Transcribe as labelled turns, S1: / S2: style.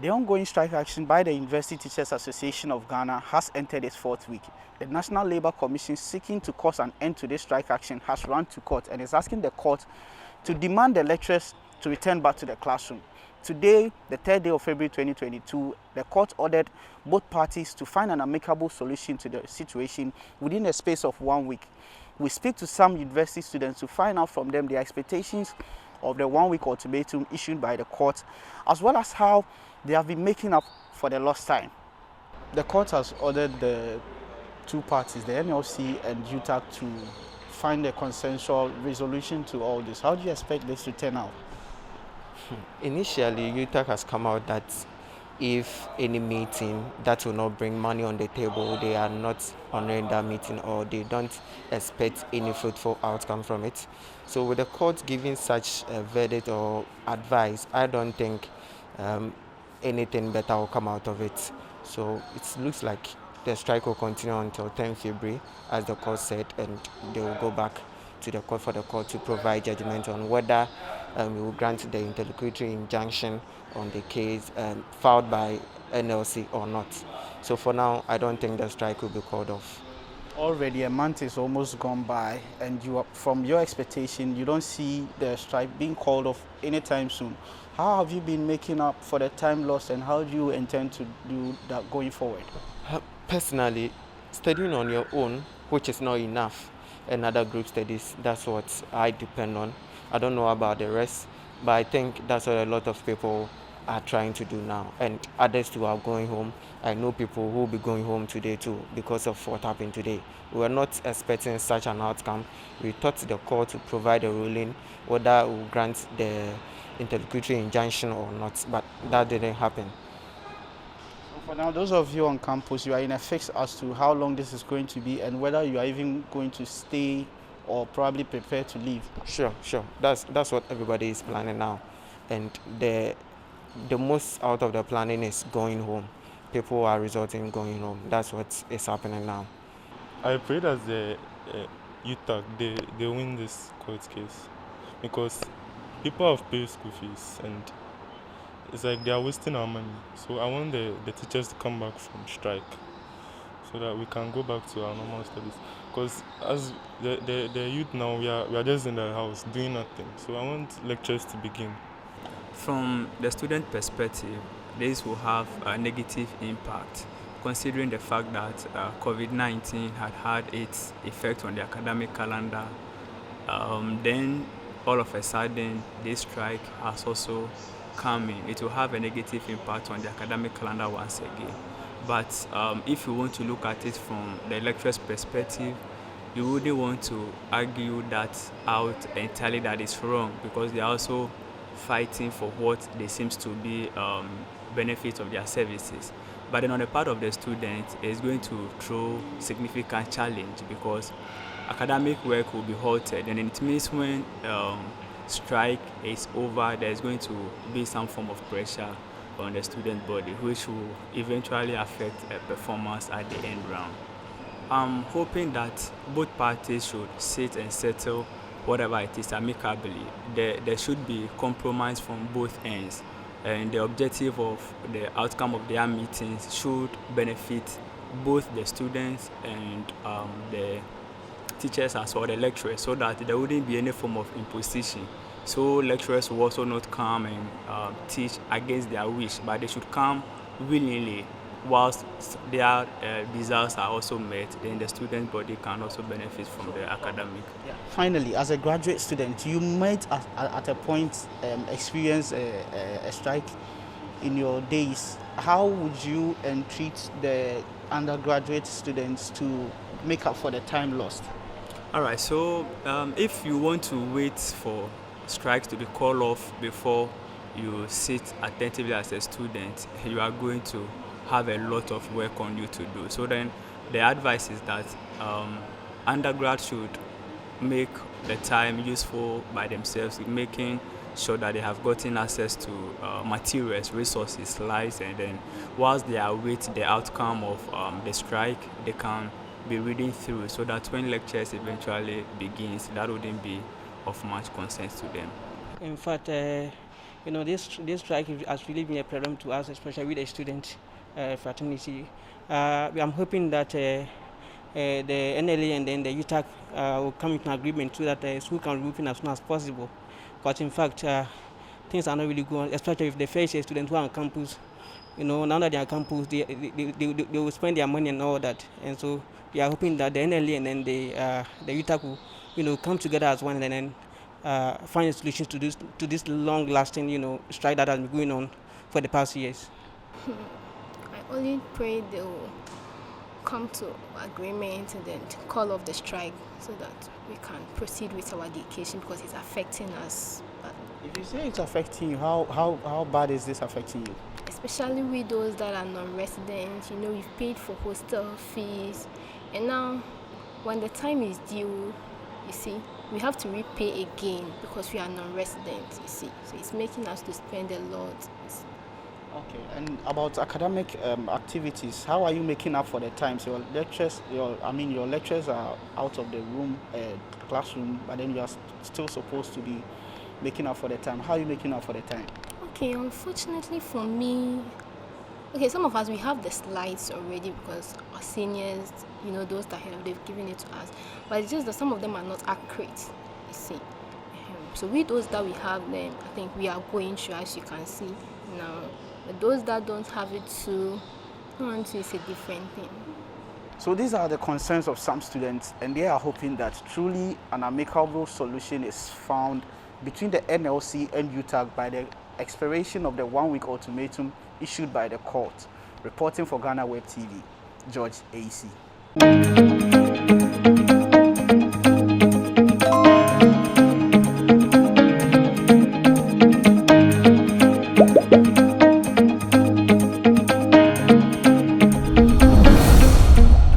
S1: The ongoing strike action by the University Teachers Association of Ghana has entered its fourth week. The National Labour Commission, seeking to cause an end to this strike action, has run to court and is asking the court to demand the lecturers to return back to the classroom. Today, the 3rd day of February 2022, the court ordered both parties to find an amicable solution to the situation within a space of 1 week. We speak to some university students to find out from them their expectations of the 1 week ultimatum issued by the court, as well as how they have been making up for the lost time. The court has ordered the two parties, the NLC and UTAG, to find a consensual resolution to all this. How do you expect this to turn out?
S2: Initially, UTAG has come out that if any meeting that will not bring money on the table, they are not honoring that meeting, or they don't expect any fruitful outcome from it. So with the court giving such a verdict or advice, I don't think anything better will come out of it. So it looks like the strike will continue until 10 February, as the court said, and they will go back to the court for the court to provide judgment on whether we will grant the interlocutory injunction on the case filed by NLC or not. So for now, I don't think the strike will be called off.
S1: Already a month is almost gone by, and from your expectation, you don't see the strike being called off anytime soon. How have you been making up for the time lost, and how do you intend to do that going forward?
S2: Personally, studying on your own, which is not enough, and other group studies, that's what I depend on. I don't know about the rest, but I think that's what a lot of people are trying to do now, and others too are going home. I know people who will be going home today too because of what happened today. We were not expecting such an outcome. We thought the court would provide a ruling whether it will grant the interlocutory injunction or not, but that didn't happen.
S1: For now, those of you on campus, you are in a fix as to how long this is going to be and whether you are even going to stay or probably prepare to leave.
S2: Sure. That's what everybody is planning now, and the most out of the planning is going home. People are resorting going home. That's what is happening now.
S3: I pray that the UTAG they win this court case, because people have paid school fees and it's like they are wasting our money. So I want the teachers to come back from strike so that we can go back to our normal studies. Because as the youth now, we are just in the house doing nothing. So I want lectures to begin.
S4: From the student perspective, this will have a negative impact, considering the fact that COVID-19 had its effect on the academic calendar. Then all of a sudden, this strike has also coming. It will have a negative impact on the academic calendar once again. But if you want to look at it from the lecturer's perspective, you wouldn't want to argue that out entirely that is wrong, because they are also fighting for what they seems to be benefits of their services. But then on the part of the student, it's going to throw significant challenge, because academic work will be halted, and it means when strike is over, there's going to be some form of pressure on the student body, which will eventually affect performance at the end round. I'm hoping that both parties should sit and settle whatever it is amicably. There should be compromise from both ends, and the objective of the outcome of their meetings should benefit both the students and the teachers as well, the lecturers, so that there wouldn't be any form of imposition. So lecturers will also not come and teach against their wish, but they should come willingly. Whilst their desires are also met, then the student body can also benefit from the academic.
S1: Yeah. Finally, as a graduate student, you might at a point experience a strike in your days. How would you entreat the undergraduate students to make up for the time lost?
S4: All right, so if you want to wait for strikes to be called off before you sit attentively as a student, you are going to have a lot of work on you to do. So then the advice is that undergrads should make the time useful by themselves, making sure that they have gotten access to materials, resources, slides, and then whilst they await the outcome of the strike, they can be reading through, so that when lectures eventually begins, that wouldn't be of much concern to them.
S5: In fact, This strike has really been a problem to us, especially with the student fraternity. I'm hoping that the NLA and then the UTAG will come into an agreement so that the school can reopen as soon as possible. But in fact, things are not really going, especially if the first year students who are on campus. Now that they are on campus, they will spend their money and all that. And so we are hoping that the NLA and then the UTAG will, come together as one and then find a solution to this long-lasting, strike that has been going on for the past years.
S6: I only pray they will come to agreement and then call off the strike so that we can proceed with our education because it's affecting us badly.
S1: If you say it's affecting you, how bad is this affecting you?
S6: Especially with those that are non-residents, we've paid for hostel fees, and now when the time is due, you see, we have to repay again because we are non-residents, you see. So it's making us to spend a lot.
S1: Okay, and about academic activities, how are you making up for the time? So your lectures are out of the classroom, but then you are still supposed to be making up for the time. How are you making up for the time?
S6: Okay, unfortunately for me, some of us, we have the slides already because our seniors, those that they've given it to us. But it's just that some of them are not accurate, you see. So with those that we have, then I think we are going through, as you can see now. But those that don't have it too, it's a different thing.
S1: So these are the concerns of some students, and they are hoping that truly an amicable solution is found between the NLC and UTAG by the expiration of the 1-week ultimatum issued by the court. Reporting for Ghana Web TV, George AC.